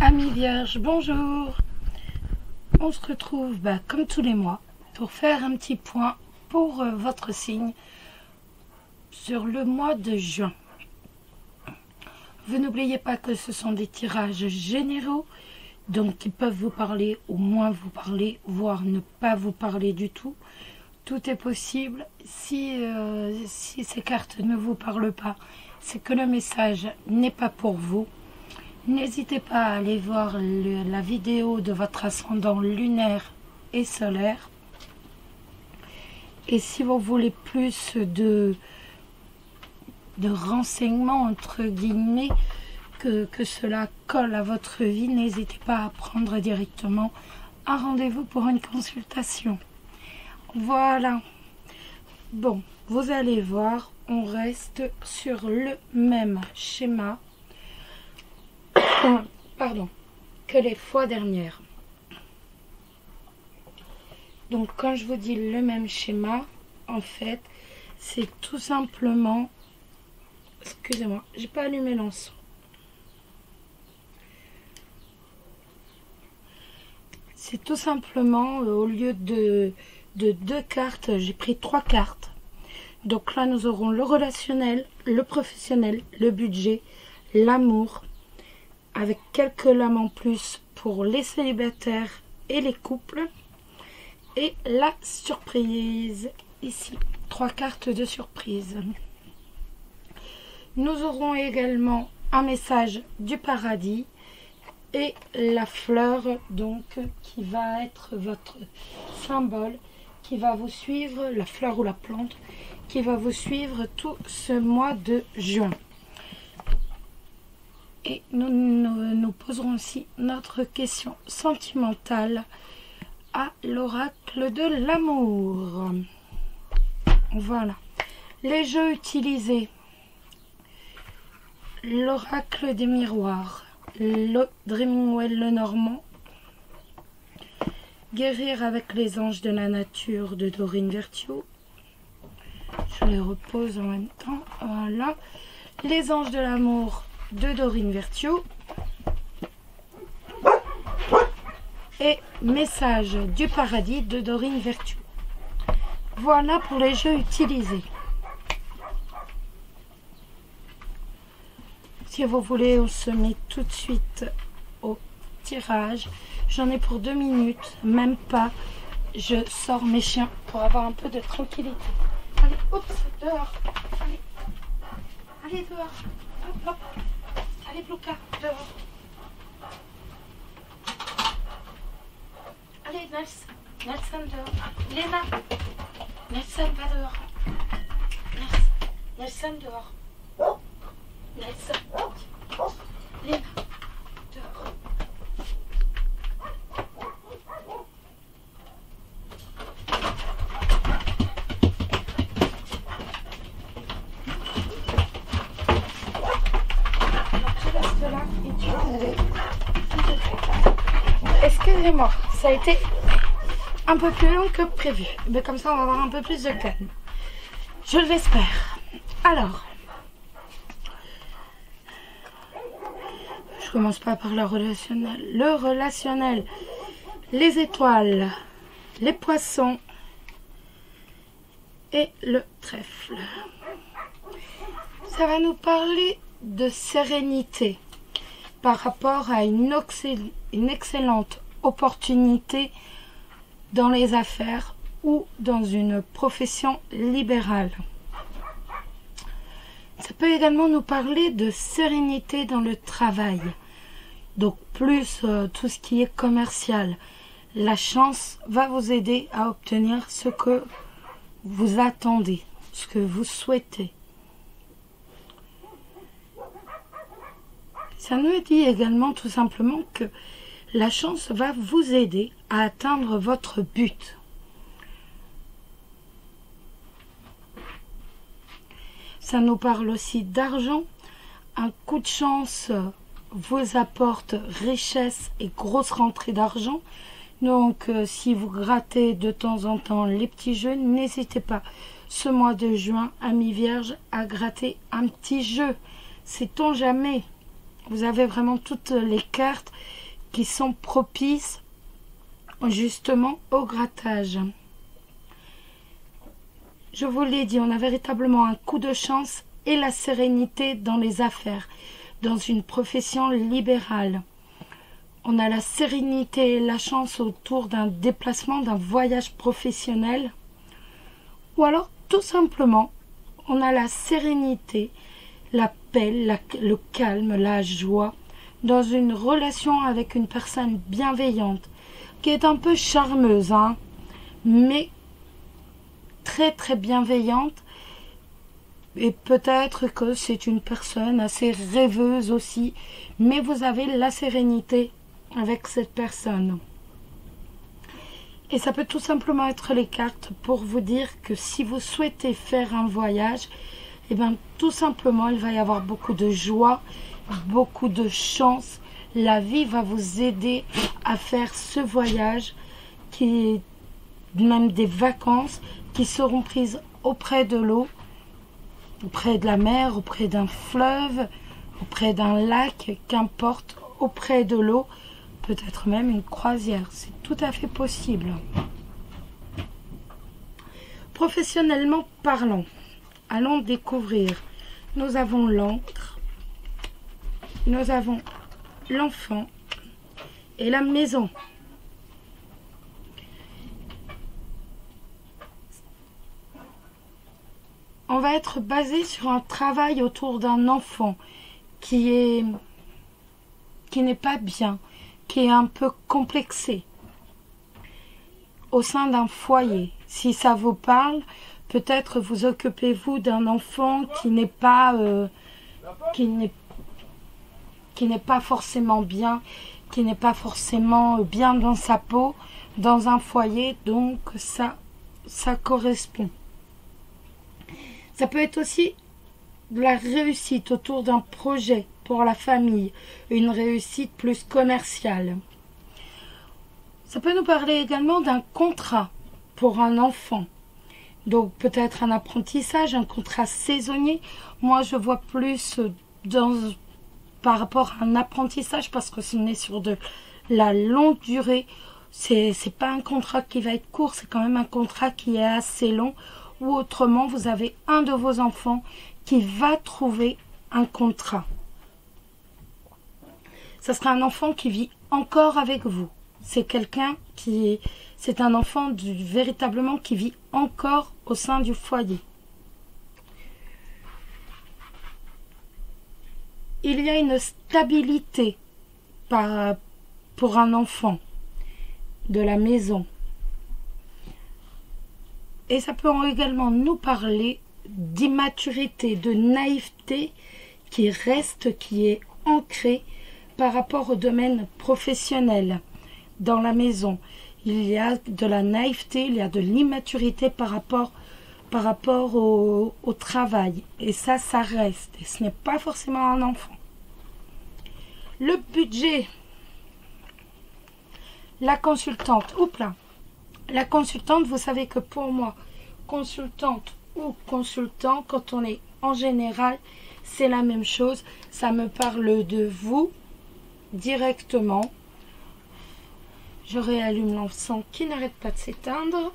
Amis vierges, bonjour. On se retrouve comme tous les mois pour faire un petit point pour votre signe sur le mois de juin. Vous n'oubliez pas que ce sont des tirages généraux, donc ils peuvent vous parler ou moins vous parler, voire ne pas vous parler du tout. Tout est possible. Si ces cartes ne vous parlent pas, c'est que le message n'est pas pour vous. N'hésitez pas à aller voir la vidéo de votre ascendant lunaire et solaire. Et si vous voulez plus de renseignements, entre guillemets, que cela colle à votre vie, n'hésitez pas à prendre directement un rendez-vous pour une consultation. Voilà. Bon, vous allez voir, on reste sur le même schéma que les fois dernières. Donc quand je vous dis le même schéma, en fait, c'est tout simplement... Excusez-moi, j'ai pas allumé l'encens. C'est tout simplement, au lieu de 2 cartes, j'ai pris 3 cartes. Donc là, nous aurons le relationnel, le professionnel, le budget, l'amour, avec quelques lames en plus pour les célibataires et les couples. Et la surprise, ici, 3 cartes de surprise. Nous aurons également un message du paradis et la fleur, donc, qui va être votre symbole, qui va vous suivre, la fleur ou la plante, qui va vous suivre tout ce mois de juin. Et nous poserons aussi notre question sentimentale à l'oracle de l'amour. Voilà. Les jeux utilisés. L'oracle des miroirs. Le Dreamwell le Normand. Guérir avec les anges de la nature de Dorine Virtue. Je les repose en même temps. Voilà. Les anges de l'amour de Dorine Virtue. Et message du paradis de Dorine Virtue. Voilà pour les jeux utilisés. Si vous voulez, on se met tout de suite au tirage. J'en ai pour 2 minutes, même pas. Je sors mes chiens pour avoir un peu de tranquillité. Allez, oups, dehors. Allez, allez dehors. Hop, hop. Allez, Blouka, dehors. Allez, Nelson dehors. Léna, Nelson, va dehors. Nelson dehors. Nelson, Léna, dehors. Excusez-moi, ça a été un peu plus long que prévu. Mais comme ça, on va avoir un peu plus de calme. Je l'espère. Alors, je commence pas par le relationnel. Le relationnel, les étoiles, les poissons et le trèfle. Ça va nous parler de sérénité par rapport à une excellente opportunité dans les affaires ou dans une profession libérale. Ça peut également nous parler de sérénité dans le travail, donc plus tout ce qui est commercial. La chance va vous aider à obtenir ce que vous attendez, ce que vous souhaitez. Ça nous dit également tout simplement que la chance va vous aider à atteindre votre but. Ça nous parle aussi d'argent. Un coup de chance vous apporte richesse et grosse rentrée d'argent. Donc, si vous grattez de temps en temps les petits jeux, n'hésitez pas, ce mois de juin, amis vierges, à gratter un petit jeu. Sait-on jamais? Vous avez vraiment toutes les cartes qui sont propices justement au grattage. Je vous l'ai dit, on a véritablement un coup de chance et la sérénité dans les affaires, dans une profession libérale. On a la sérénité et la chance autour d'un déplacement, d'un voyage professionnel. Ou alors, tout simplement, on a la sérénité, la paix, le calme, la joie, dans une relation avec une personne bienveillante, qui est un peu charmeuse, hein, mais très très bienveillante. Et peut-être que c'est une personne assez rêveuse aussi, mais vous avez la sérénité avec cette personne. Et ça peut tout simplement être les cartes pour vous dire que si vous souhaitez faire un voyage, et bien tout simplement il va y avoir beaucoup de joie, beaucoup de chance. La vie va vous aider à faire ce voyage, qui est même des vacances qui seront prises auprès de l'eau, auprès de la mer, auprès d'un fleuve, auprès d'un lac, qu'importe, auprès de l'eau, peut-être même une croisière, c'est tout à fait possible. Professionnellement parlant, allons découvrir. Nous avons l'encre, nous avons l'enfant et la maison. On va être basé sur un travail autour d'un enfant qui n'est pas bien, qui est un peu complexé au sein d'un foyer. Si ça vous parle, peut-être vous occupez-vous d'un enfant qui n'est pas forcément bien, qui n'est pas forcément bien dans sa peau, dans un foyer, donc ça correspond. Ça peut être aussi de la réussite autour d'un projet pour la famille, une réussite plus commerciale. Ça peut nous parler également d'un contrat pour un enfant. Donc peut-être un apprentissage, un contrat saisonnier. Moi je vois plus par rapport à un apprentissage parce que ce n'est sur de la longue durée. C'est pas un contrat qui va être court, c'est quand même un contrat qui est assez long. Ou autrement, vous avez un de vos enfants qui va trouver un contrat. Ça sera un enfant qui vit encore avec vous. C'est c'est un enfant véritablement qui vit encore au sein du foyer. Il y a une stabilité pour un enfant de la maison. Et ça peut également nous parler d'immaturité, de naïveté qui est ancrée par rapport au domaine professionnel dans la maison. Il y a de la naïveté, il y a de l'immaturité par rapport au travail. Et ça reste. Et ce n'est pas forcément un enfant. Le budget. La consultante. La consultante, vous savez que pour moi, consultante ou consultant, quand on est en général, c'est la même chose. Ça me parle de vous directement. Je réallume l'encens qui n'arrête pas de s'éteindre.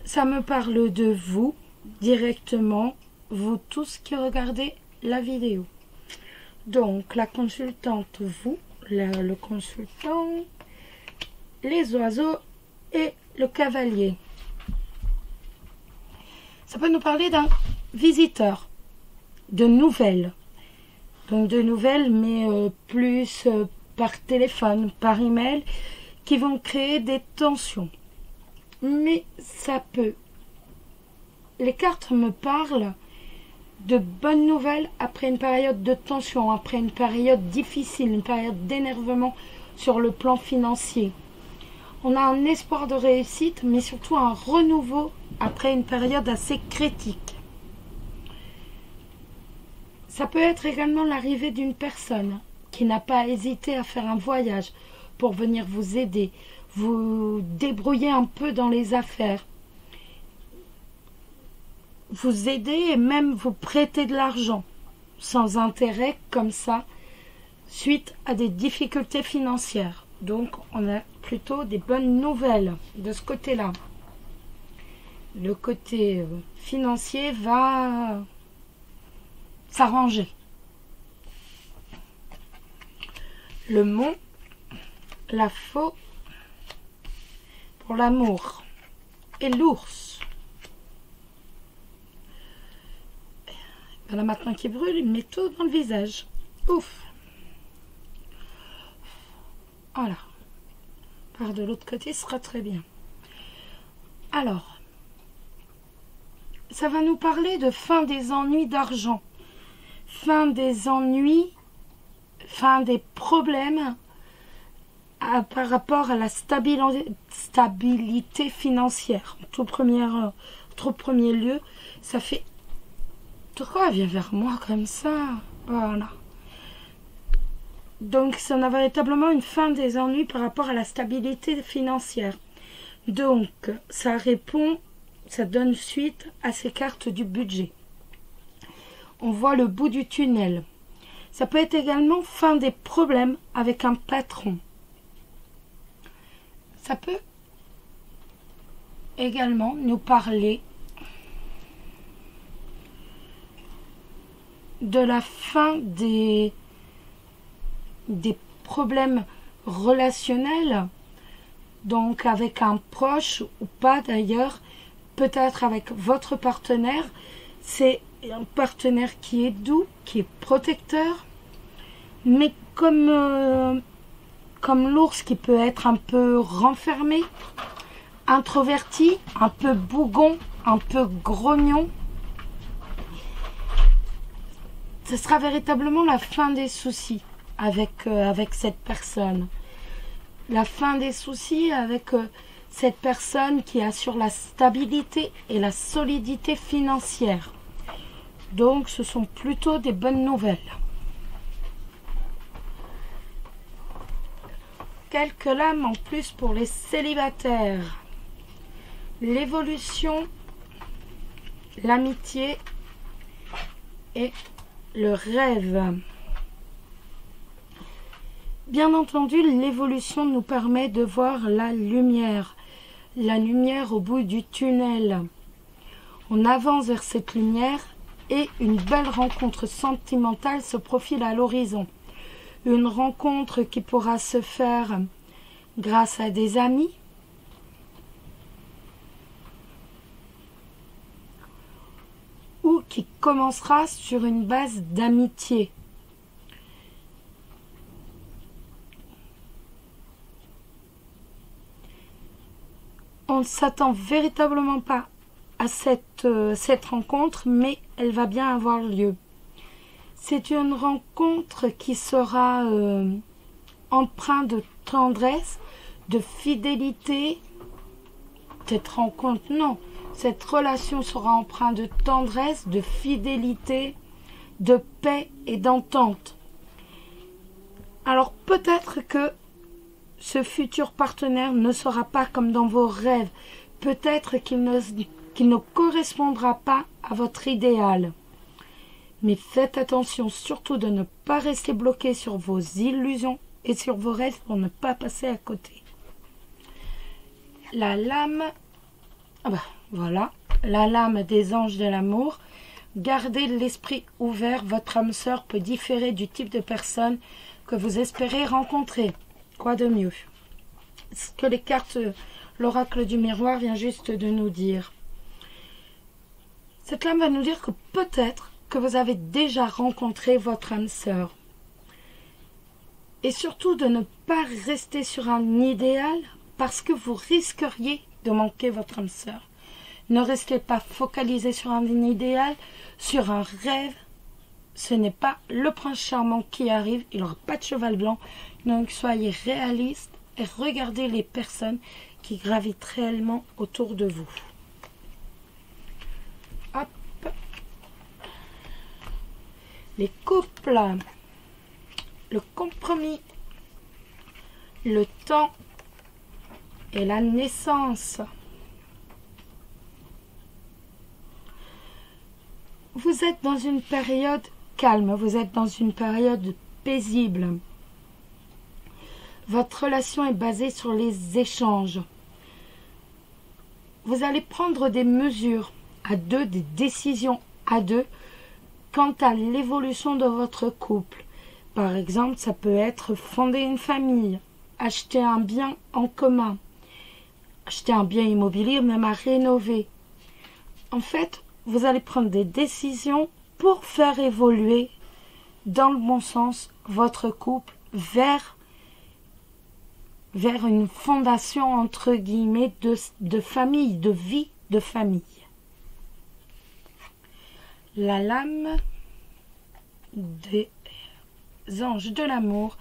Ça me parle de vous directement, vous tous qui regardez la vidéo. Donc la consultante, vous, le consultant, les oiseaux et le cavalier. Ça peut nous parler d'un visiteur, de nouvelles. Donc de nouvelles, mais plus par téléphone, par email, qui vont créer des tensions. Mais ça peut. Les cartes me parlent de bonnes nouvelles après une période de tension, après une période difficile, une période d'énervement sur le plan financier. On a un espoir de réussite, mais surtout un renouveau après une période assez critique. Ça peut être également l'arrivée d'une personne qui n'a pas hésité à faire un voyage pour venir vous aider, vous débrouiller un peu dans les affaires, vous aider et même vous prêter de l'argent. sans intérêt comme ça, suite à des difficultés financières. Donc, on a plutôt des bonnes nouvelles de ce côté-là. Le côté financier va s'arranger. Le mont, la faux pour l'amour et l'ours. Voilà maintenant qui brûle, il met tout dans le visage. Ouf. Voilà. Par de l'autre côté, ce sera très bien. Alors, ça va nous parler de fin des ennuis d'argent. Fin des ennuis, fin des problèmes par rapport à la stabilité financière. En tout premier lieu, ça fait... Pourquoi elle vient vers moi comme ça? Voilà. Donc, ça a véritablement une fin des ennuis par rapport à la stabilité financière. Donc, ça répond, ça donne suite à ces cartes du budget. On voit le bout du tunnel. Ça peut être également fin des problèmes avec un patron. Ça peut également nous parler de la fin des problèmes relationnels, donc avec un proche ou pas d'ailleurs, peut-être avec votre partenaire. C'est un partenaire qui est doux, qui est protecteur, mais comme l'ours qui peut être un peu renfermé, introverti, un peu bougon, un peu grognon. Ce sera véritablement la fin des soucis avec cette personne. La fin des soucis avec cette personne qui assure la stabilité et la solidité financière. Donc, ce sont plutôt des bonnes nouvelles. Quelques lames en plus pour les célibataires. L'évolution, l'amitié et le rêve. Bien entendu, l'évolution nous permet de voir la lumière au bout du tunnel. On avance vers cette lumière et une belle rencontre sentimentale se profile à l'horizon. Une rencontre qui pourra se faire grâce à des amis, ou qui commencera sur une base d'amitié. On ne s'attend véritablement pas à cette rencontre, mais elle va bien avoir lieu. C'est une rencontre qui sera empreinte de tendresse, de fidélité. Cette rencontre, non. Cette relation sera empreinte de tendresse, de fidélité, de paix et d'entente. Alors peut-être que ce futur partenaire ne sera pas comme dans vos rêves. Peut-être qu'il ne correspondra pas à votre idéal. Mais faites attention surtout de ne pas rester bloqué sur vos illusions et sur vos rêves pour ne pas passer à côté. La lame, voilà, la lame des anges de l'amour. Gardez l'esprit ouvert, votre âme sœur peut différer du type de personne que vous espérez rencontrer. Quoi de mieux? Ce que les cartes, l'oracle du miroir vient juste de nous dire. Cette lame va nous dire que peut-être que vous avez déjà rencontré votre âme sœur. Et surtout de ne pas rester sur un idéal parce que vous risqueriez de manquer votre âme sœur. Ne restez pas focalisé sur un idéal, sur un rêve. Ce n'est pas le prince charmant qui arrive, il n'aura pas de cheval blanc. Donc soyez réaliste et regardez les personnes qui gravitent réellement autour de vous. Hop. Les couples, le compromis, le temps et la naissance. Vous êtes dans une période calme, vous êtes dans une période paisible. Votre relation est basée sur les échanges. Vous allez prendre des mesures à deux, des décisions à deux quant à l'évolution de votre couple. Par exemple, ça peut être fonder une famille, acheter un bien en commun, acheter un bien immobilier, même à rénover. En fait, vous allez prendre des décisions pour faire évoluer dans le bon sens votre couple vers une fondation entre guillemets de famille, de vie de famille. La lame des anges de l'amour.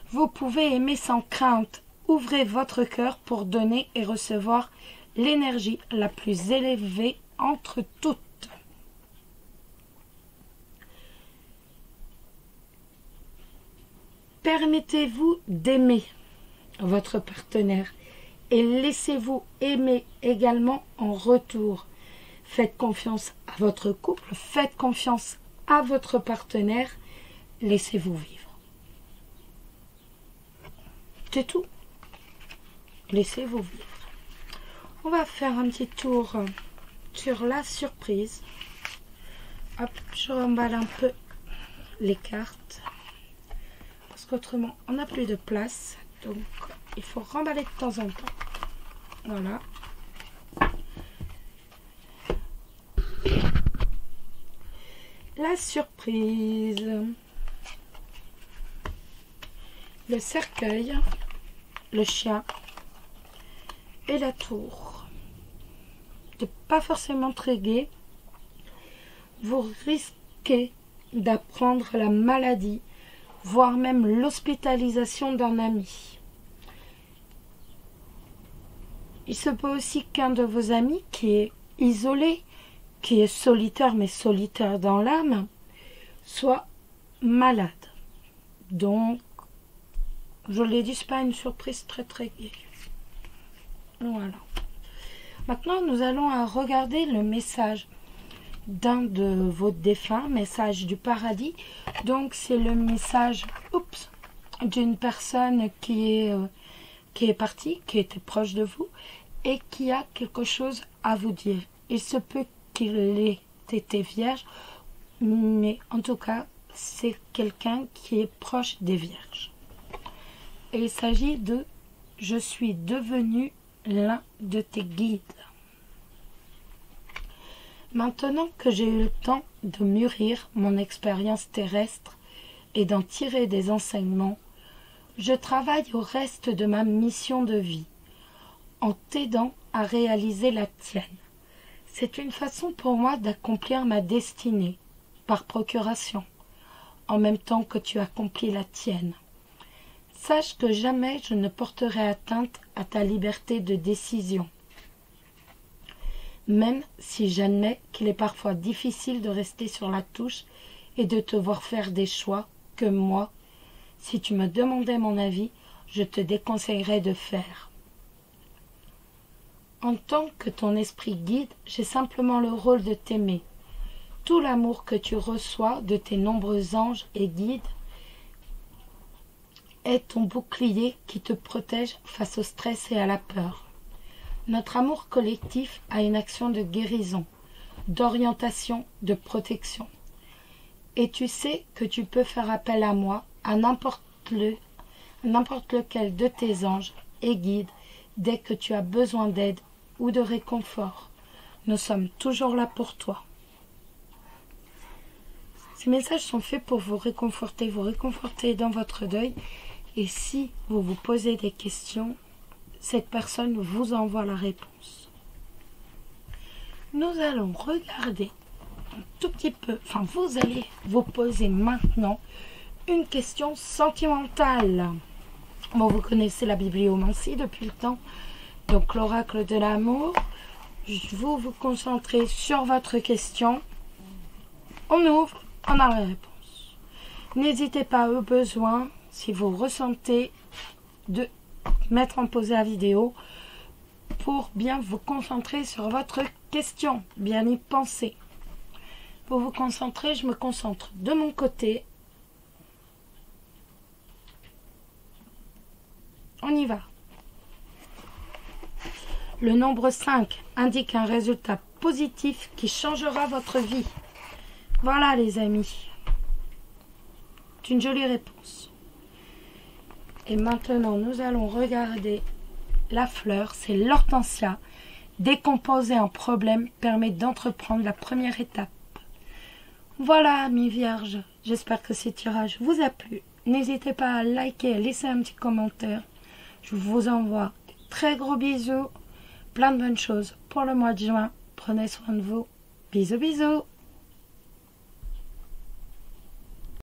Vous pouvez aimer sans crainte. Ouvrez votre cœur pour donner et recevoir l'énergie la plus élevée entre toutes. Permettez-vous d'aimer votre partenaire et laissez-vous aimer également en retour. Faites confiance à votre couple, faites confiance à votre partenaire, laissez-vous vivre. C'est tout. Laissez-vous vivre. On va faire un petit tour sur la surprise. Hop, je remballe un peu les cartes. Parce qu'autrement, on n'a plus de place. Donc, il faut remballer de temps en temps. Voilà. La surprise. Le cercueil, le chien et la tour. C'est pas forcément très gai. Vous risquez d'apprendre la maladie, voire même l'hospitalisation d'un ami. Il se peut aussi qu'un de vos amis qui est isolé, qui est solitaire, mais solitaire dans l'âme, soit malade. Donc, je l'ai dit, c'est pas une surprise très gaie. Voilà. Maintenant, nous allons regarder le message d'un de vos défunts, message du paradis. Donc, c'est le message d'une personne qui est partie, qui était proche de vous et qui a quelque chose à vous dire. Il se peut qu'il ait été vierge, mais en tout cas, c'est quelqu'un qui est proche des vierges. Et il s'agit de « Je suis devenu l'un de tes guides ». Maintenant que j'ai eu le temps de mûrir mon expérience terrestre et d'en tirer des enseignements, je travaille au reste de ma mission de vie, en t'aidant à réaliser la tienne. C'est une façon pour moi d'accomplir ma destinée, par procuration, en même temps que tu accomplis la tienne. Sache que jamais je ne porterai atteinte à ta liberté de décision. Même si j'admets qu'il est parfois difficile de rester sur la touche et de te voir faire des choix que moi, si tu me demandais mon avis, je te déconseillerais de faire. En tant que ton esprit guide, j'ai simplement le rôle de t'aimer. Tout l'amour que tu reçois de tes nombreux anges et guides est ton bouclier qui te protège face au stress et à la peur. Notre amour collectif a une action de guérison, d'orientation, de protection. Et tu sais que tu peux faire appel à moi, à n'importe lequel de tes anges et guides, dès que tu as besoin d'aide ou de réconfort. Nous sommes toujours là pour toi. Ces messages sont faits pour vous réconforter dans votre deuil. Et si vous vous posez des questions, cette personne vous envoie la réponse. Nous allons regarder un tout petit peu, vous allez vous poser maintenant une question sentimentale. Bon, vous connaissez la bibliomancie depuis le temps, donc l'oracle de l'amour. Vous vous concentrez sur votre question. On ouvre, on a la réponse. N'hésitez pas au besoin, si vous ressentez, de mettre en pause la vidéo pour bien vous concentrer sur votre question, bien y penser. Pour vous concentrer, je me concentre de mon côté. On y va. Le nombre 5 indique un résultat positif qui changera votre vie. Voilà les amis. C'est une jolie réponse. Et maintenant, nous allons regarder la fleur. C'est l'hortensia. Décomposer un problème permet d'entreprendre la première étape. Voilà, amis vierges. J'espère que ce tirage vous a plu. N'hésitez pas à liker, à laisser un petit commentaire. Je vous envoie de très gros bisous. Plein de bonnes choses pour le mois de juin. Prenez soin de vous. Bisous, bisous.